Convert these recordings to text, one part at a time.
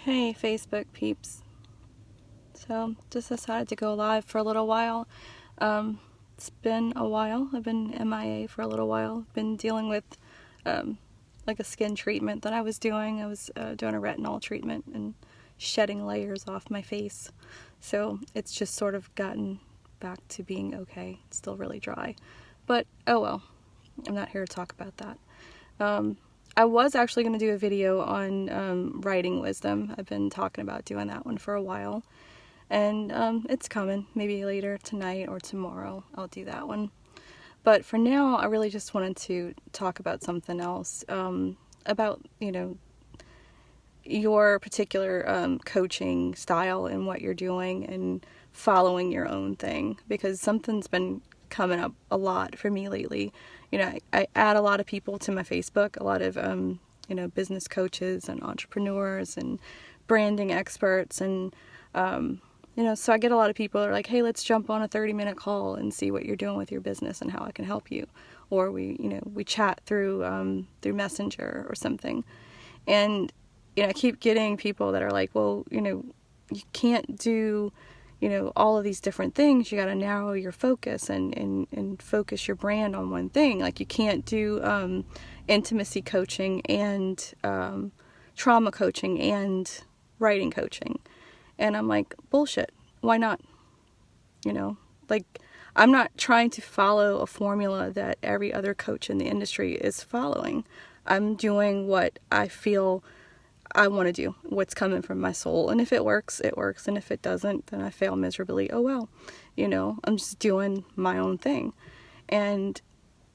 Hey Facebook peeps. So just decided to go live for a little while. It's been a while. I've been MIA for a little while. Been dealing with like a skin treatment that I was doing. I was doing a retinol treatment and shedding layers off my face. So it's just sort of gotten back to being okay. It's still really dry. But oh well. I'm not here to talk about that. I was actually going to do a video on writing wisdom. I've been talking about doing that one for a while. And it's coming. Maybe later tonight or tomorrow I'll do that one. But for now, I really just wanted to talk about something else. About, your particular coaching style and what you're doing and following your own thing. Because something's been coming up a lot for me lately. I add a lot of people to my Facebook, a lot of, business coaches and entrepreneurs and branding experts. And, so I get a lot of people that are like, hey, let's jump on a 30-minute call and see what you're doing with your business and how I can help you. Or we chat through Messenger or something. And, I keep getting people that are like, well, you can't do all of these different things. You got to narrow your focus and focus your brand on one thing. Like you can't do intimacy coaching and trauma coaching and writing coaching. And I'm like, bullshit. Why not? I'm not trying to follow a formula that every other coach in the industry is following. I'm doing what I feel I want to do, what's coming from my soul. And if it works, it works. And if it doesn't, then I fail miserably. Oh, well, I'm just doing my own thing. And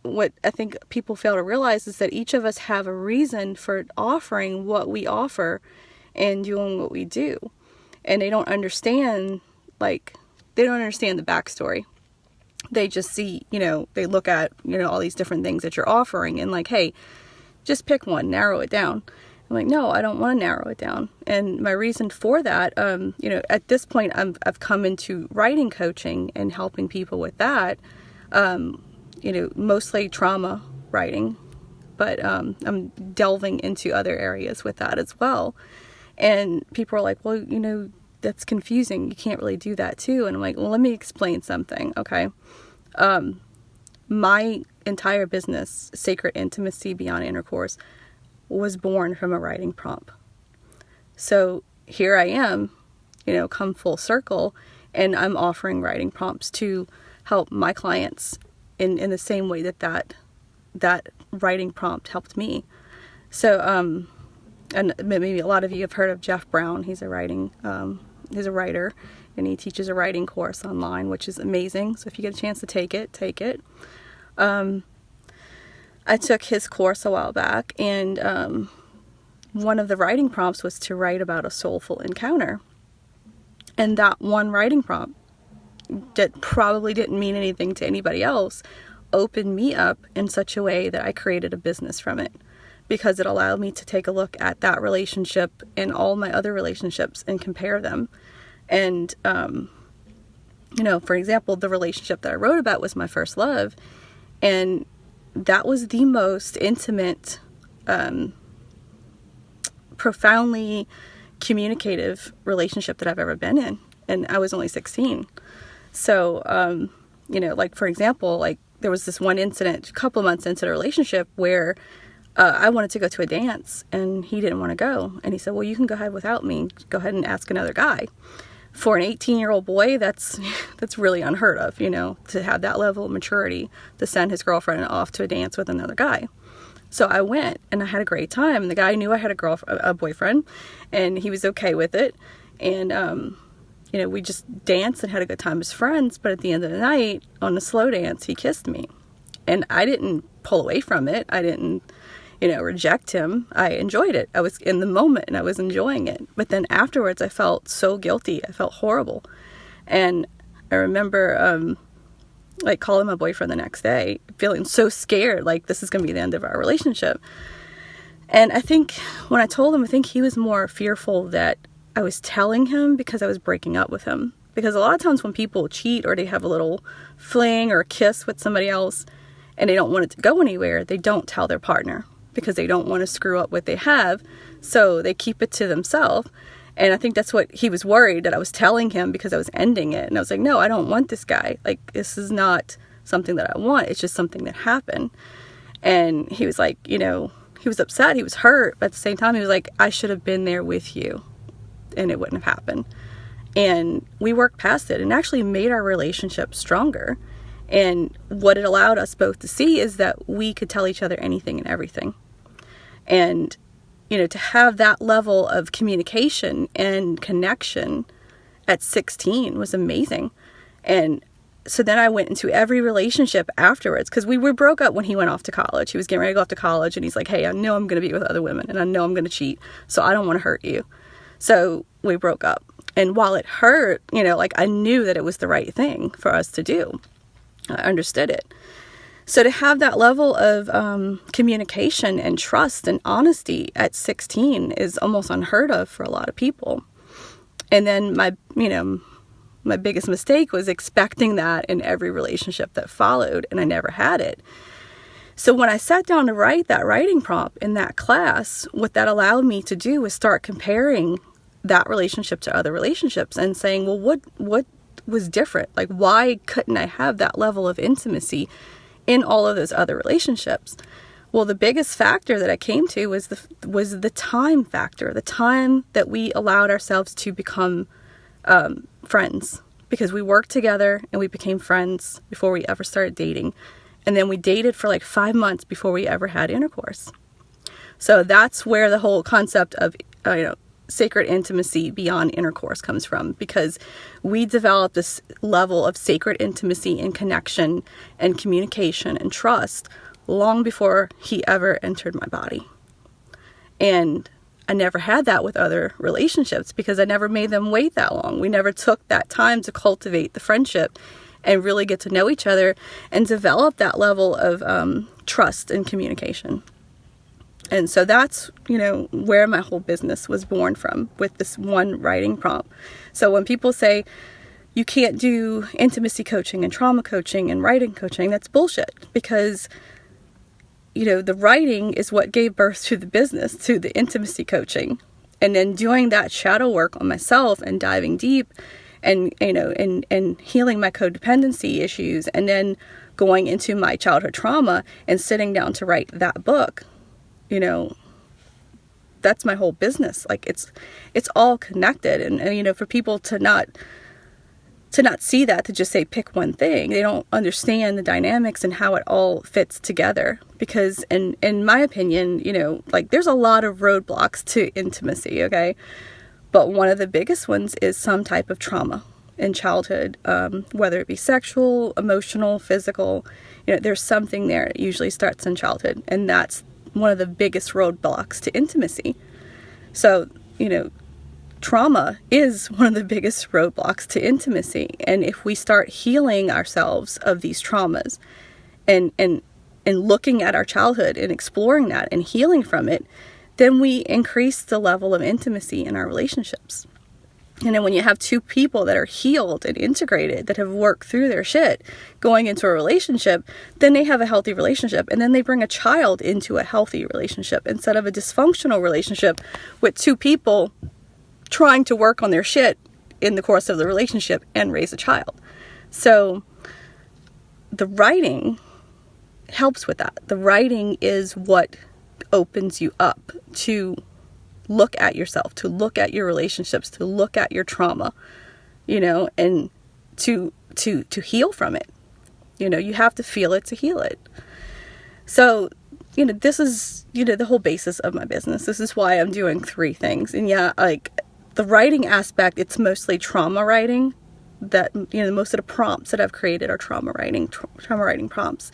what I think people fail to realize is that each of us have a reason for offering what we offer and doing what we do. And they don't understand, the backstory. They just see, they look at, all these different things that you're offering and like, hey, just pick one, narrow it down. I'm like, no, I don't want to narrow it down. And my reason for that, at this point, I've come into writing coaching and helping people with that, mostly trauma writing, but I'm delving into other areas with that as well. And people are like, well, that's confusing. You can't really do that too. And I'm like, well, let me explain something, okay? My entire business, Sacred Intimacy Beyond Intercourse, was born from a writing prompt. So here I am, come full circle, and I'm offering writing prompts to help my clients in the same way that writing prompt helped me. So, and maybe a lot of you have heard of Jeff Brown. He's a writer, and he teaches a writing course online, which is amazing. So if you get a chance to take it, take it. I took his course a while back, and one of the writing prompts was to write about a soulful encounter. And that one writing prompt that probably didn't mean anything to anybody else opened me up in such a way that I created a business from it, because it allowed me to take a look at that relationship and all my other relationships and compare them. And, for example, the relationship that I wrote about was my first love, and that was the most intimate, profoundly communicative relationship that I've ever been in. And I was only 16. So, for example, there was this one incident, a couple of months into the relationship where I wanted to go to a dance and he didn't want to go. And he said, well, you can go ahead without me. Go ahead and ask another guy. For an 18-year-old boy, that's really unheard of, to have that level of maturity to send his girlfriend off to a dance with another guy. So I went and I had a great time. And the guy knew I had a boyfriend, and he was okay with it. And, we just danced and had a good time as friends. But at the end of the night, on the slow dance, he kissed me. And I didn't pull away from it. I didn't, reject him. I enjoyed it. I was in the moment and I was enjoying it. But then afterwards, I felt so guilty. I felt horrible. And I remember, calling my boyfriend the next day, feeling so scared, like this is going to be the end of our relationship. And I think when I told him, I think he was more fearful that I was telling him because I was breaking up with him. Because a lot of times when people cheat or they have a little fling or a kiss with somebody else and they don't want it to go anywhere, they don't tell their partner, because they don't want to screw up what they have. So they keep it to themselves. And I think that's what he was worried that I was telling him, because I was ending it. And I was like, no, I don't want this guy. Like, this is not something that I want. It's just something that happened. And he was like, he was upset. He was hurt. But at the same time, he was like, I should have been there with you and it wouldn't have happened. And we worked past it and actually made our relationship stronger. And what it allowed us both to see is that we could tell each other anything and everything. And to have that level of communication and connection at 16 was amazing. And so then I went into every relationship afterwards, because we broke up when he went off to college. He was getting ready to go off to college, and he's like, hey, I know I'm going to be with other women, and I know I'm going to cheat, so I don't want to hurt you. So we broke up. And while it hurt, I knew that it was the right thing for us to do. I understood it. So to have that level of communication and trust and honesty at 16 is almost unheard of for a lot of people. And then my biggest mistake was expecting that in every relationship that followed, and I never had it. So when I sat down to write that writing prompt in that class, what that allowed me to do was start comparing that relationship to other relationships and saying, well, what was different? Like, why couldn't I have that level of intimacy in all of those other relationships? Well, the biggest factor that I came to was the time factor, the time that we allowed ourselves to become friends, because we worked together and we became friends before we ever started dating. And then we dated for like 5 months before we ever had intercourse. So that's where the whole concept of, sacred intimacy beyond intercourse comes from, because we developed this level of sacred intimacy and connection and communication and trust long before he ever entered my body. And I never had that with other relationships because I never made them wait that long. We never took that time to cultivate the friendship and really get to know each other and develop that level of trust and communication. And so that's, where my whole business was born from, with this one writing prompt. So when people say you can't do intimacy coaching and trauma coaching and writing coaching, that's bullshit, because, the writing is what gave birth to the business, to the intimacy coaching. And then doing that shadow work on myself and diving deep and, and healing my codependency issues, and then going into my childhood trauma and sitting down to write that book. That's my whole business. Like, it's all connected. And for people to not see that, to just say pick one thing, they don't understand the dynamics and how it all fits together. Because in my opinion, there's a lot of roadblocks to intimacy, okay? But one of the biggest ones is some type of trauma in childhood, whether it be sexual, emotional, physical. There's something there. It usually starts in childhood, and that's one of the biggest roadblocks to intimacy. So, trauma is one of the biggest roadblocks to intimacy. And if we start healing ourselves of these traumas and looking at our childhood and exploring that and healing from it, then we increase the level of intimacy in our relationships. And then when you have two people that are healed and integrated, that have worked through their shit, going into a relationship, then they have a healthy relationship. And then they bring a child into a healthy relationship instead of a dysfunctional relationship with two people trying to work on their shit in the course of the relationship and raise a child. So the writing helps with that. The writing is what opens you up to look at yourself, to look at your relationships, to look at your trauma, and to heal from it. You have to feel it to heal it. So, this is, the whole basis of my business. This is why I'm doing 3 things. And the writing aspect, it's mostly trauma writing. That, most of the prompts that I've created are trauma writing prompts.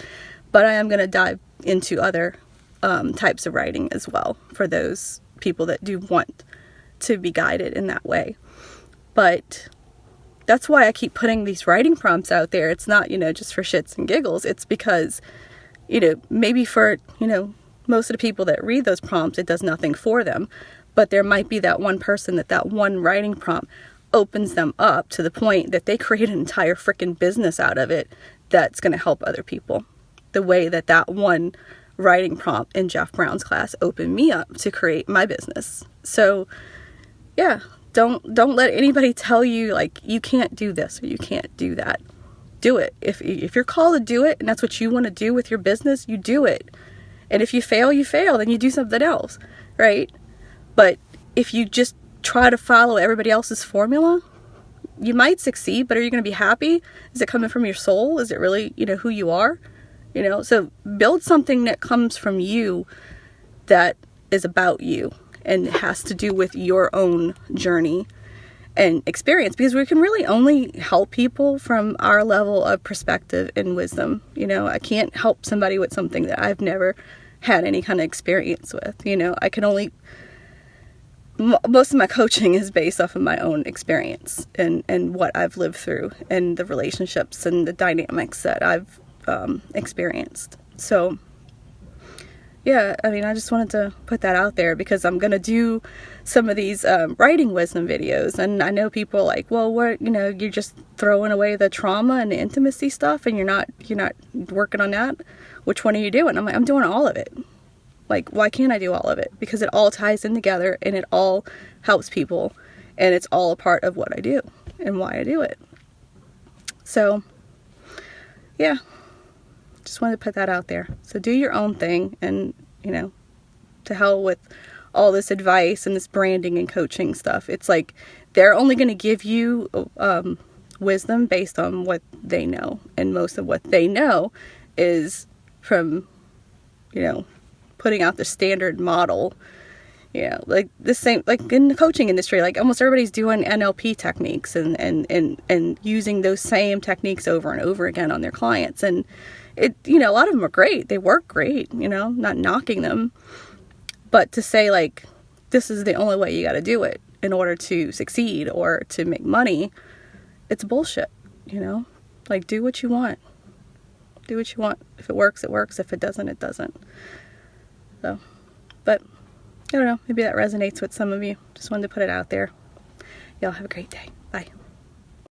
But I am going to dive into other types of writing as well for those people that do want to be guided in that way. But that's why I keep putting these writing prompts out there. It's not, just for shits and giggles. It's because, maybe for, most of the people that read those prompts, it does nothing for them. But there might be that one person that one writing prompt opens them up to the point that they create an entire freaking business out of it that's going to help other people. The way that one writing prompt in Jeff Brown's class opened me up to create my business. So yeah, don't let anybody tell you like you can't do this or you can't do that. Do it. If you're called to do it and that's what you want to do with your business, you do it. And if you fail, then you do something else, right? But if you just try to follow everybody else's formula, you might succeed, but are you going to be happy? Is it coming from your soul? Is it really, who you are? So build something that comes from you that is about you and has to do with your own journey and experience, because we can really only help people from our level of perspective and wisdom. I can't help somebody with something that I've never had any kind of experience with. I can only, most of my coaching is based off of my own experience and what I've lived through and the relationships and the dynamics that I've experienced. So yeah, I just wanted to put that out there because I'm going to do some of these writing wisdom videos. And I know people are like, well, what, you're just throwing away the trauma and the intimacy stuff and you're not working on that. Which one are you doing? I'm like, I'm doing all of it. Like, why can't I do all of it? Because it all ties in together and it all helps people. And it's all a part of what I do and why I do it. So, yeah. Just wanted to put that out there. So do your own thing and, to hell with all this advice and this branding and coaching stuff. It's like they're only going to give you wisdom based on what they know. And most of what they know is from, putting out the standard model. Like the same, like in the coaching industry, like almost everybody's doing NLP techniques and using those same techniques over and over again on their clients. And it, a lot of them are great. They work great, not knocking them. But to say like, this is the only way you got to do it in order to succeed or to make money, it's bullshit, Like, do what you want. Do what you want. If it works, it works. If it doesn't, it doesn't. So, but I don't know. Maybe that resonates with some of you. Just wanted to put it out there. Y'all have a great day. Bye.